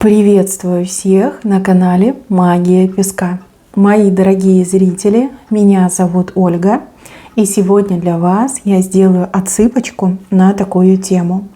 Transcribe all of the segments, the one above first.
Приветствую всех на канале Магия Песка. Мои дорогие зрители, меня зовут Ольга, и сегодня для вас я сделаю отсыпочку на такую тему.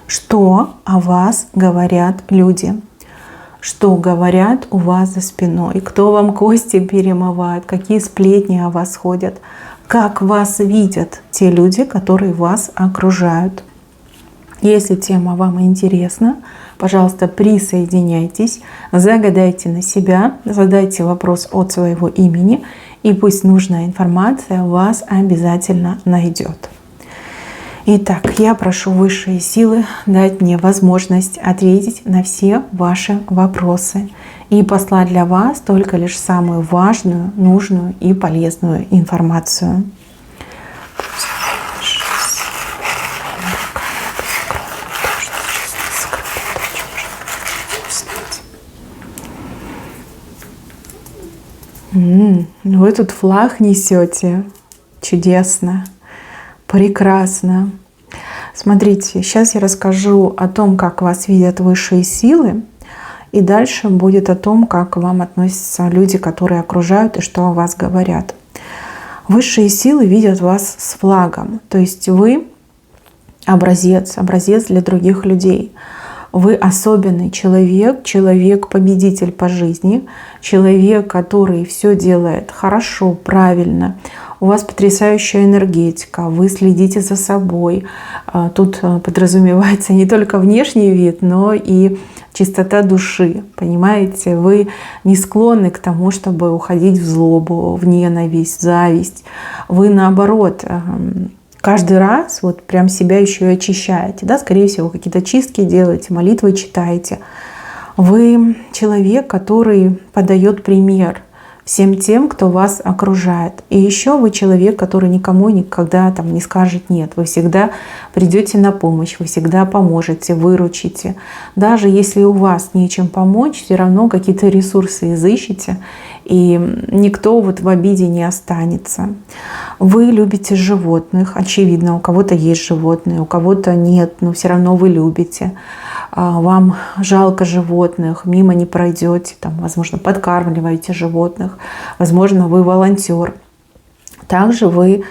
Что о вас говорят люди? Что говорят у вас за спиной? Кто вам кости перемывает? Какие сплетни о вас ходят? Как вас видят те люди, которые вас окружают? Если тема вам интересна, пожалуйста, присоединяйтесь, загадайте на себя, задайте вопрос от своего имени, и пусть нужная информация вас обязательно найдет. Итак, я прошу высшие силы дать мне возможность ответить на все ваши вопросы и послать для вас только лишь самую важную, нужную и полезную информацию. Вы тут флаг несете. Чудесно. Прекрасно. Смотрите, сейчас я расскажу о том, как вас видят высшие силы. И дальше будет о том, как к вам относятся люди, которые окружают и что о вас говорят. Высшие силы видят вас с флагом. То есть вы образец для других людей. Вы особенный человек, человек-победитель по жизни, человек, который все делает хорошо, правильно. У вас потрясающая энергетика, вы следите за собой. Тут подразумевается не только внешний вид, но и чистота души. Понимаете, вы не склонны к тому, чтобы уходить в злобу, в ненависть, в зависть. Вы наоборот каждый раз вот прям себя еще и очищаете, да, скорее всего, какие-то чистки делаете, молитвы читаете. Вы человек, который подает пример всем тем, кто вас окружает. И еще вы человек, который никому никогда там не скажет нет. Вы всегда придете на помощь, вы всегда поможете, выручите. Даже если у вас нечем помочь, все равно какие-то ресурсы изыщете, и никто вот в обиде не останется. Вы любите животных, очевидно, у кого-то есть животные, у кого-то нет, но все равно вы любите. Вам жалко животных, мимо не пройдете, там, возможно, подкармливаете животных, возможно, вы волонтер. Также вы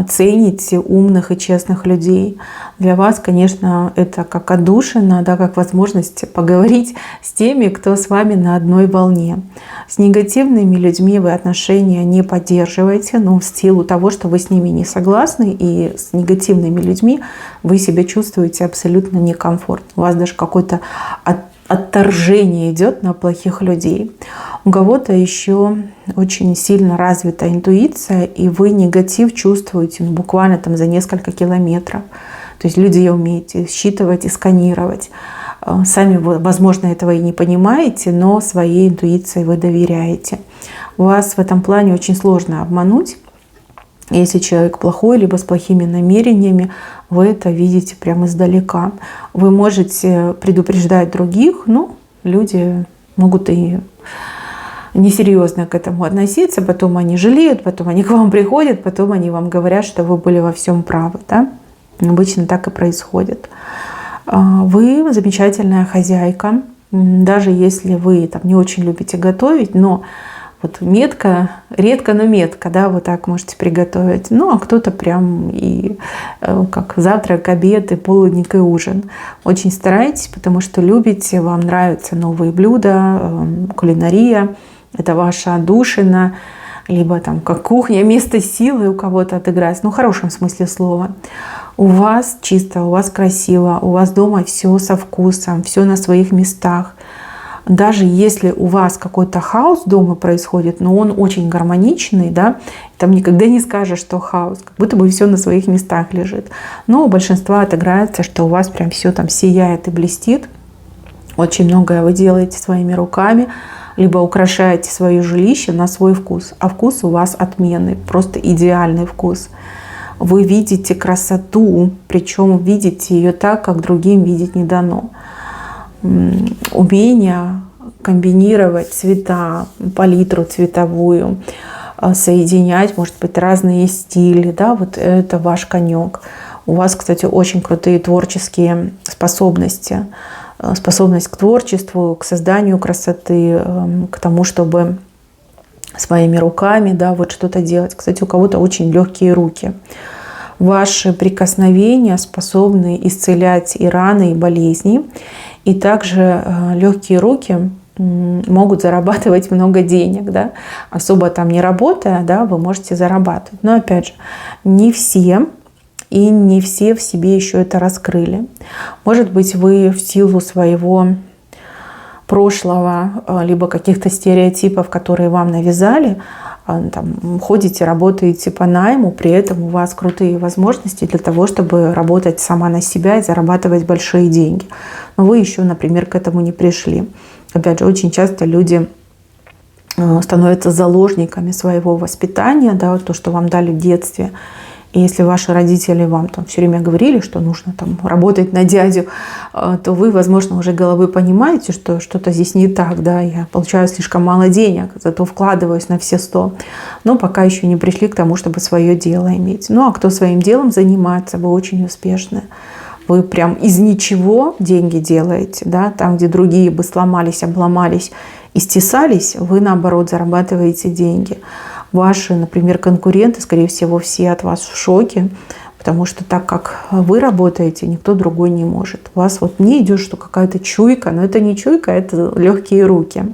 цените умных и честных людей. Для вас, конечно, это как отдушина, да, как возможность поговорить с теми, кто с вами на одной волне. С негативными людьми вы отношения не поддерживаете, но в силу того, что вы с ними не согласны, и с негативными людьми вы себя чувствуете абсолютно некомфортно. У вас даже какое-то отторжение идет на плохих людей. У кого-то еще очень сильно развита интуиция, и вы негатив чувствуете буквально там за несколько километров. То есть люди умеете считывать и сканировать. Сами вы, возможно, этого и не понимаете, но своей интуиции вы доверяете. Вас в этом плане очень сложно обмануть. Если человек плохой, либо с плохими намерениями, вы это видите прямо издалека. Вы можете предупреждать других, но люди могут и несерьезно к этому относиться, потом они жалеют, потом они к вам приходят, потом они вам говорят, что вы были во всем правы. Да? Обычно так и происходит. Вы замечательная хозяйка, даже если вы там не очень любите готовить, но вот метко, редко, но метко, да, вот так можете приготовить. Ну, а кто-то прям и как завтрак, обед, и полудник, и ужин. Очень старайтесь, потому что любите, вам нравятся новые блюда, кулинария. Это ваша отдушина, либо там как кухня, место силы у кого-то отыграть. Ну, в хорошем смысле слова. У вас чисто, у вас красиво, у вас дома все со вкусом, все на своих местах. Даже если у вас какой-то хаос дома происходит, но он очень гармоничный, да, там никогда не скажешь, что хаос, как будто бы все на своих местах лежит. Но у большинства отыграется, что у вас прям все там сияет и блестит. Очень многое вы делаете своими руками, либо украшаете свое жилище на свой вкус. А вкус у вас отменный, просто идеальный вкус. Вы видите красоту, причем видите ее так, как другим видеть не дано. Умение комбинировать цвета, палитру цветовую, соединять, может быть, разные стили, да, вот это ваш конек. У вас, кстати, очень крутые творческие способности. способность к творчеству, к созданию красоты, к тому, чтобы своими руками, да, вот что-то делать. Кстати, у кого-то очень легкие руки. Ваши прикосновения способны исцелять и раны, и болезни. И также легкие руки могут зарабатывать много денег, да? Особо там не работая, да, вы можете зарабатывать. Но опять же, не все и не все в себе еще это раскрыли. Может быть, вы в силу своего прошлого, либо каких-то стереотипов, которые вам навязали, там, ходите, работаете по найму, при этом у вас крутые возможности для того, чтобы работать сама на себя и зарабатывать большие деньги. Но вы еще, например, к этому не пришли. Опять же, очень часто люди становятся заложниками своего воспитания, да, то, что вам дали в детстве. И если ваши родители вам там все время говорили, что нужно там работать на дядю, то вы, возможно, уже головой понимаете, что что-то здесь не так, да, я получаю слишком мало денег, зато вкладываюсь на все 100. Но пока еще не пришли к тому, чтобы свое дело иметь. Ну, а кто своим делом занимается, вы очень успешны. Вы прям из ничего деньги делаете, да, там, где другие бы сломались, обломались и стесались, вы, наоборот, зарабатываете деньги. Ваши, например, конкуренты, скорее всего, все от вас в шоке, потому что так как вы работаете, никто другой не может. У вас вот не идет, что какая-то чуйка, но это не чуйка, это легкие руки.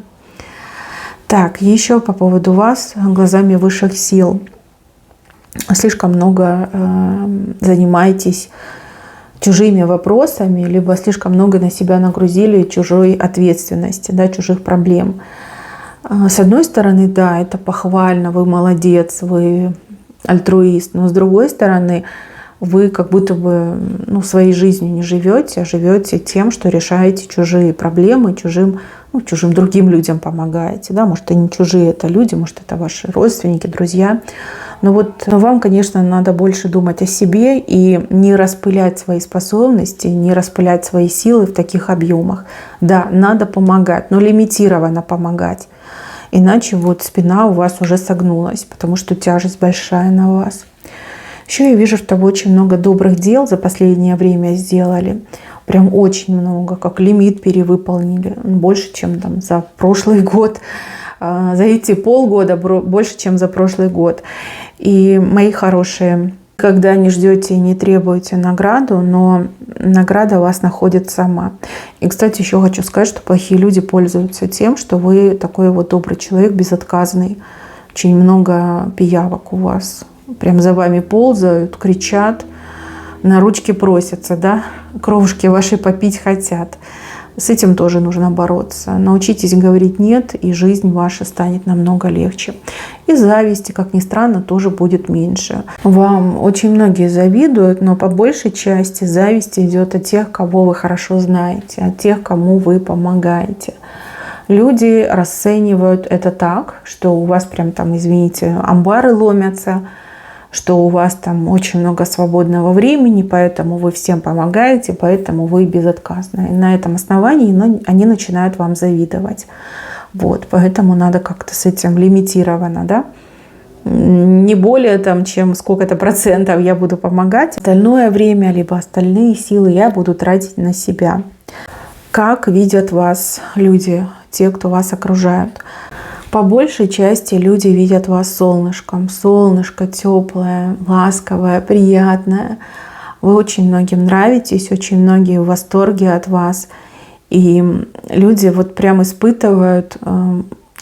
Так, еще по поводу вас, глазами высших сил. Слишком много занимаетесь чужими вопросами, либо слишком много на себя нагрузили чужой ответственности, да, чужих проблем. С одной стороны, да, это похвально, вы молодец, вы альтруист, но с другой стороны, вы как будто бы своей жизнью не живете, а живете тем, что решаете чужие проблемы, чужим другим людям помогаете. Да? Может, это не чужие, это люди, может, это ваши родственники, друзья. Но вот вам, конечно, надо больше думать о себе и не распылять свои способности, не распылять свои силы в таких объемах. Да, надо помогать, но лимитированно помогать. Иначе вот спина у вас уже согнулась, потому что тяжесть большая на вас. Еще я вижу, что вы очень много добрых дел за последнее время сделали. Прям очень много, как лимит перевыполнили. Больше, чем там за прошлый год. За эти полгода больше, чем за прошлый год. И, мои хорошие, когда не ждете и не требуете награду, но награда вас находит сама. И, кстати, еще хочу сказать, что плохие люди пользуются тем, что вы такой вот добрый человек, безотказный. Очень много пиявок у вас. Прям за вами ползают, кричат, на ручки просятся, да? Кровушки ваши попить хотят. С этим тоже нужно бороться. Научитесь говорить «нет», и жизнь ваша станет намного легче. И зависти, как ни странно, тоже будет меньше. Вам очень многие завидуют, но по большей части зависть идет от тех, кого вы хорошо знаете, от тех, кому вы помогаете. Люди расценивают это так, что у вас прям там, извините, амбары ломятся, что у вас там очень много свободного времени, поэтому вы всем помогаете, поэтому вы безотказны. И на этом основании они начинают вам завидовать. Вот, поэтому надо как-то с этим лимитированно, да? Не более там, чем сколько-то процентов я буду помогать. Остальное время, либо остальные силы я буду тратить на себя. Как видят вас люди, те, кто вас окружают? По большей части люди видят вас солнышком. Солнышко теплое, ласковое, приятное. Вы очень многим нравитесь, очень многие в восторге от вас. И люди вот прям испытывают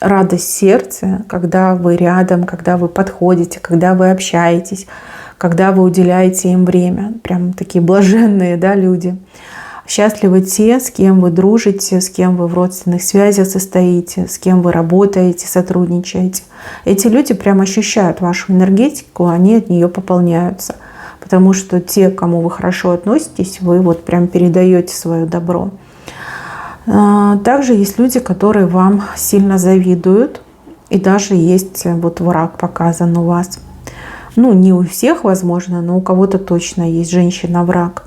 радость сердца, когда вы рядом, когда вы подходите, когда вы общаетесь, когда вы уделяете им время. Прям такие блаженные, да, люди. Счастливы те, с кем вы дружите, с кем вы в родственных связях состоите, с кем вы работаете, сотрудничаете. Эти люди прям ощущают вашу энергетику, они от нее пополняются. Потому что те, к кому вы хорошо относитесь, вы вот прям передаете свое добро. Также есть люди, которые вам сильно завидуют. И даже есть вот враг показан у вас. Не у всех, возможно, но у кого-то точно есть женщина-враг.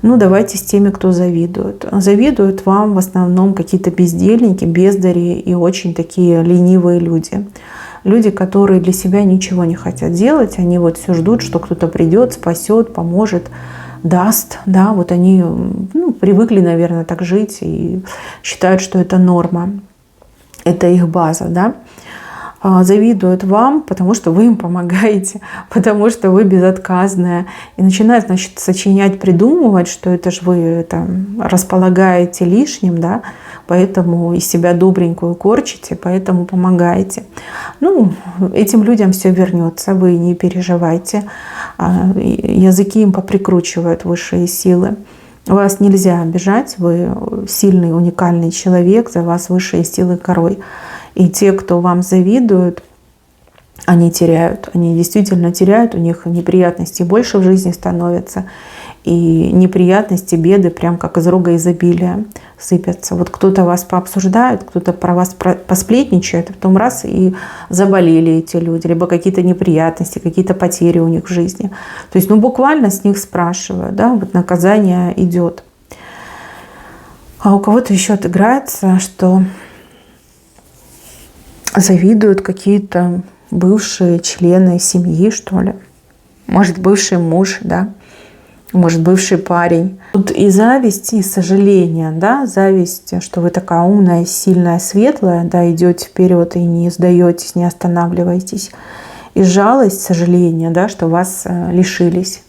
Давайте с теми, кто завидует. Завидуют вам в основном какие-то бездельники, бездари и очень такие ленивые люди. Люди, которые для себя ничего не хотят делать, они вот все ждут, что кто-то придет, спасет, поможет, даст, да, вот они, ну, привыкли, наверное, так жить и считают, что это норма, это их база, да. Завидуют вам, потому что вы им помогаете, потому что вы безотказная. И начинают, значит, сочинять, придумывать, что это же вы там располагаете лишним, да, поэтому из себя добренькую корчите, поэтому помогаете. Ну, этим людям все вернется, вы не переживайте. Языки им поприкручивают высшие силы. Вас нельзя обижать, вы сильный, уникальный человек, за вас высшие силы корой. И те, кто вам завидуют, они теряют. Они действительно теряют, у них неприятностей больше в жизни становится. И неприятности, беды прям как из рога изобилия сыпятся. Вот кто-то вас пообсуждает, кто-то про вас посплетничает, а потом раз и заболели эти люди. Либо какие-то неприятности, какие-то потери у них в жизни. То есть, ну, буквально с них спрашивают, да, вот наказание идет. А у кого-то еще отыграется, что завидуют какие-то бывшие члены семьи, что ли. Может, бывший муж, да. Может, бывший парень. Тут и зависть, и сожаление, да. Зависть, что вы такая умная, сильная, светлая, да, идете вперед и не сдаетесь, не останавливаетесь. И жалость, сожаление, да, что вас лишились.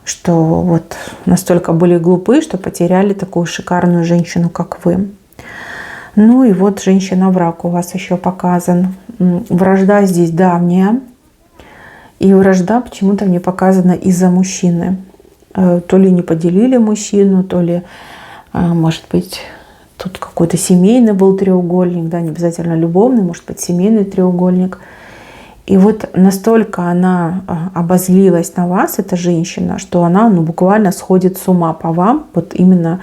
Что вот настолько были глупы, что потеряли такую шикарную женщину, как вы. Ну и вот женщина-враг у вас еще показан. Вражда здесь давняя. И вражда почему-то мне показана из-за мужчины. То ли не поделили мужчину, то ли, может быть, тут какой-то семейный был треугольник, да, не обязательно любовный, может быть, семейный треугольник. И вот настолько она обозлилась на вас, эта женщина, что она, ну, буквально сходит с ума по вам, вот именно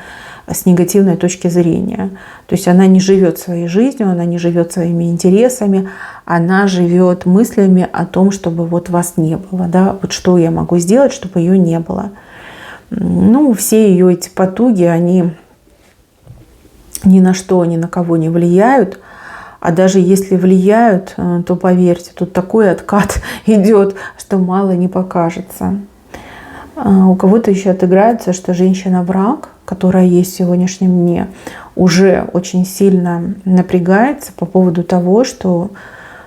с негативной точки зрения. То есть она не живет своей жизнью, она не живет своими интересами, она живет мыслями о том, чтобы вот вас не было. Да? Вот что я могу сделать, чтобы ее не было. Ну, все ее эти потуги, они ни на что, ни на кого не влияют. А даже если влияют, то поверьте, тут такой откат идет, что мало не покажется. У кого-то еще отыграется, что женщина-враг, которая есть в сегодняшнем дне, уже очень сильно напрягается по поводу того, что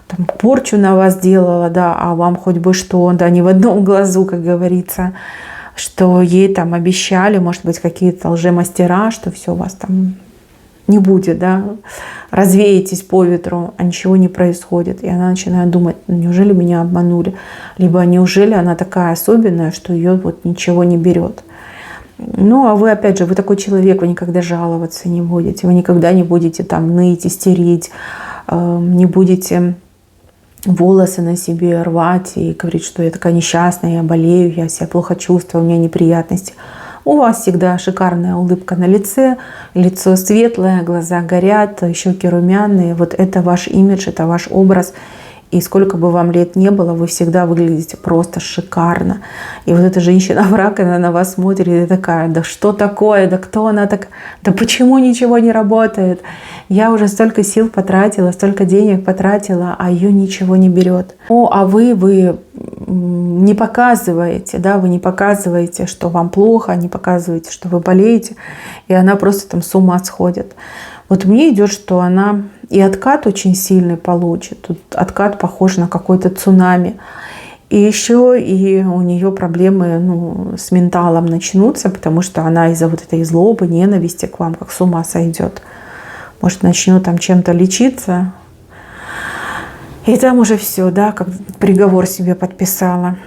там порчу на вас делала, да, а вам хоть бы что, да, не в одном глазу, как говорится, что ей там обещали, может быть, какие-то лжемастера, что все у вас там не будет, да, развеетесь по ветру, а ничего не происходит. И она начинает думать, ну, неужели меня обманули? Либо неужели она такая особенная, что ее вот ничего не берет? Ну, а вы, опять же, вы такой человек, вы никогда жаловаться не будете, вы никогда не будете там ныть, истерить, не будете волосы на себе рвать и говорить, что я такая несчастная, я болею, я себя плохо чувствую, у меня неприятности. У вас всегда шикарная улыбка на лице, лицо светлое, глаза горят, щеки румяные. Вот это ваш имидж, это ваш образ. И сколько бы вам лет не было, вы всегда выглядите просто шикарно. И вот эта женщина-враг, она на вас смотрит и такая, да что такое, да кто она так, да почему ничего не работает? Я уже столько сил потратила, столько денег потратила, а ее ничего не берет. Ну, а вы не показываете, да, вы не показываете, что вам плохо, не показываете, что вы болеете, и она просто там с ума сходит. Вот мне идет, что она и откат очень сильный получит. Тут откат похож на какой-то цунами. И еще и у нее проблемы с менталом начнутся, потому что она из-за вот этой злобы, ненависти к вам как с ума сойдет. Может, начнет там чем-то лечиться. И там уже все, да, как приговор себе подписала.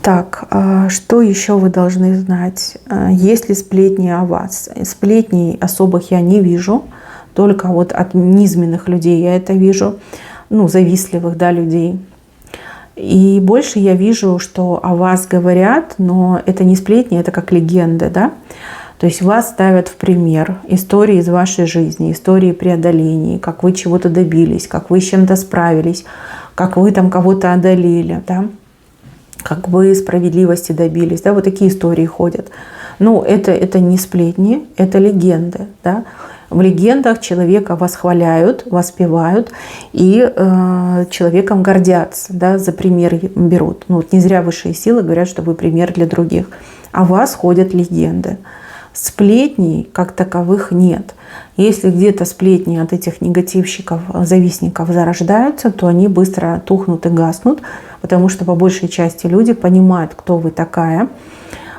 Так, что еще вы должны знать? Есть ли сплетни о вас? Сплетней особых я не вижу, только вот от низменных людей я это вижу, завистливых, да, людей. И больше я вижу, что о вас говорят, но это не сплетни, это как легенда, да. То есть вас ставят в пример истории из вашей жизни, истории преодолений, как вы чего-то добились, как вы с чем-то справились, как вы там кого-то одолели, да. Как вы справедливости добились, да, вот такие истории ходят. Ну, это не сплетни, это легенды. Да? В легендах человека восхваляют, воспевают и человеком гордятся, да, за пример берут. Ну, вот не зря высшие силы говорят, что вы пример для других. О вас ходят легенды. Сплетней как таковых нет. Если где-то сплетни от этих негативщиков, завистников зарождаются, то они быстро тухнут и гаснут, потому что по большей части люди понимают, кто вы такая,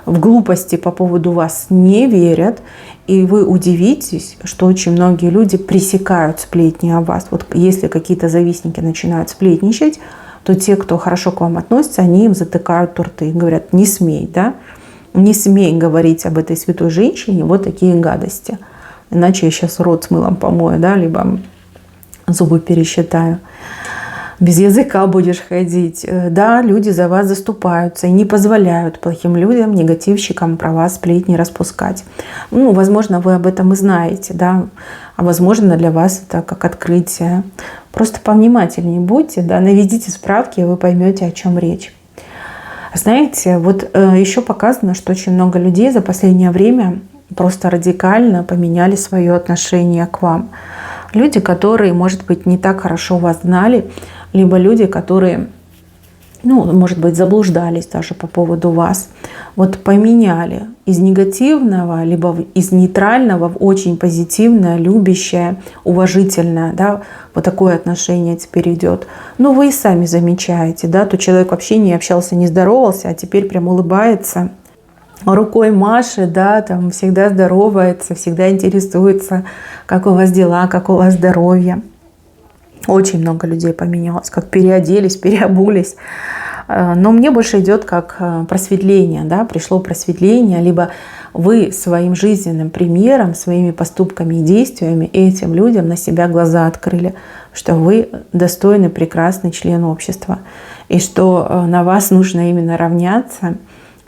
в глупости по поводу вас не верят, и вы удивитесь, что очень многие люди пресекают сплетни о вас. Вот если какие-то завистники начинают сплетничать, то те, кто хорошо к вам относится, они им затыкают рты и говорят: не смей, да? Не смей говорить об этой святой женщине вот такие гадости. Иначе я сейчас рот с мылом помою, да, либо зубы пересчитаю. Без языка будешь ходить. Да, люди за вас заступаются и не позволяют плохим людям, негативщикам про вас сплетни распускать. Ну, возможно, вы об этом и знаете, да, а возможно, для вас это как открытие. Просто повнимательнее будьте, да, наведите справки, и вы поймете, о чем речь. Знаете, вот еще показано, что очень много людей за последнее время просто радикально поменяли свое отношение к вам. Люди, которые, может быть, не так хорошо вас знали, либо люди, которые, ну, может быть, заблуждались даже по поводу вас, вот поменяли из негативного, либо из нейтрального в очень позитивное, любящее, уважительное, да, вот такое отношение теперь идет. Но вы и сами замечаете, да, то человек вообще не общался, не здоровался, а теперь прям улыбается, рукой машет, да, там всегда здоровается, всегда интересуется, как у вас дела, как у вас здоровье. Очень много людей поменялось, как переоделись, переобулись. Но мне больше идет как просветление, да, пришло просветление, либо вы своим жизненным примером, своими поступками и действиями этим людям на себя глаза открыли, что вы достойный, прекрасный член общества, и что на вас нужно именно равняться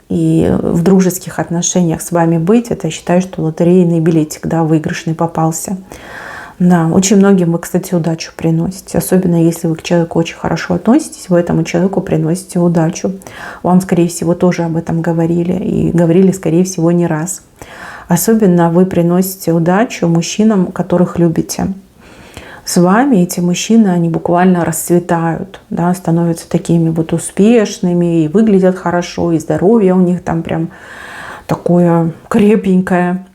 и в дружеских отношениях с вами быть. Это, я считаю, что лотерейный билетик, да, выигрышный попался. Да, очень многим вы, кстати, удачу приносите. Особенно если вы к человеку очень хорошо относитесь, вы этому человеку приносите удачу. Вам, скорее всего, тоже об этом говорили. И говорили, скорее всего, не раз. Особенно вы приносите удачу мужчинам, которых любите. С вами эти мужчины, они буквально расцветают, да, становятся такими вот успешными, и выглядят хорошо, и здоровье у них там прям такое крепенькое.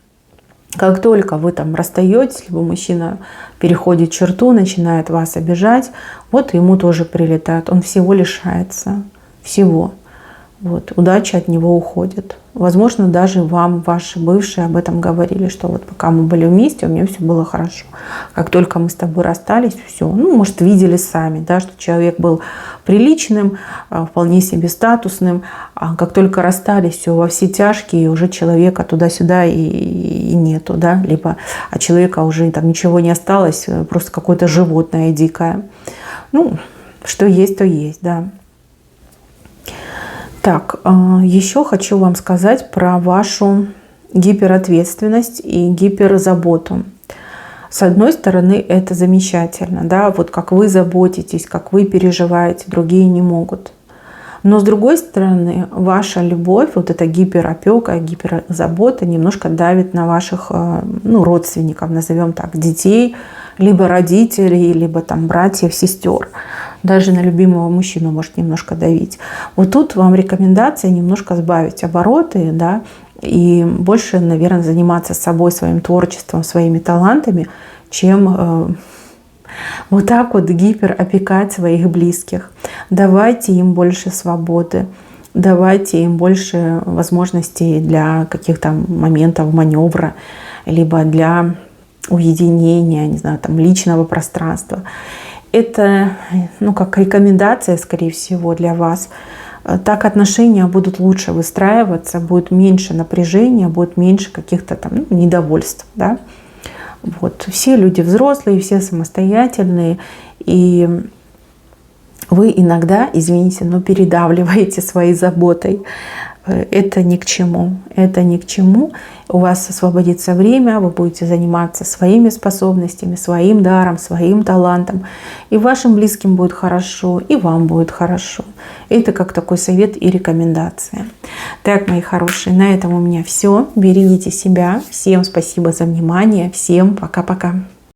Как только вы там расстаетесь, либо мужчина переходит черту, начинает вас обижать, вот ему тоже прилетает. Он всего лишается. Всего. Вот. Удача от него уходит. Возможно, даже вам ваши бывшие об этом говорили, что вот пока мы были вместе, у меня все было хорошо. Как только мы с тобой расстались, все. Ну, может, видели сами, да, что человек был приличным, вполне себе статусным. А как только расстались, все во все тяжкие, уже человека туда-сюда и нету, да. Либо от человека уже там ничего не осталось, просто какое-то животное дикое. Ну, что есть, то есть, да. Так, еще хочу вам сказать про вашу гиперответственность и гиперзаботу. С одной стороны, это замечательно, да, вот как вы заботитесь, как вы переживаете, другие не могут. Но с другой стороны, ваша любовь, вот эта гиперопека, гиперзабота немножко давит на ваших, ну, родственников, назовем так, детей, либо родителей, либо там братьев, сестер. Даже на любимого мужчину может немножко давить. Вот тут вам рекомендация немножко сбавить обороты, да, и больше, наверное, заниматься собой, своим творчеством, своими талантами, чем вот так вот гиперопекать своих близких. Давайте им больше свободы, давайте им больше возможностей для каких-то моментов маневра, либо для уединения, не знаю, там, личного пространства. Это, ну, как рекомендация, скорее всего, для вас. Так отношения будут лучше выстраиваться, будет меньше напряжения, будет меньше каких-то там, ну, недовольств, да. Вот. Все люди взрослые, все самостоятельные, и вы иногда, извините, но передавливаете своей заботой. это ни к чему. Это ни к чему. У вас освободится время, вы будете заниматься своими способностями, своим даром, своим талантом. И вашим близким будет хорошо, и вам будет хорошо. Это как такой совет и рекомендация. Так, мои хорошие, на этом у меня все. Берегите себя. Всем спасибо за внимание. Всем пока-пока.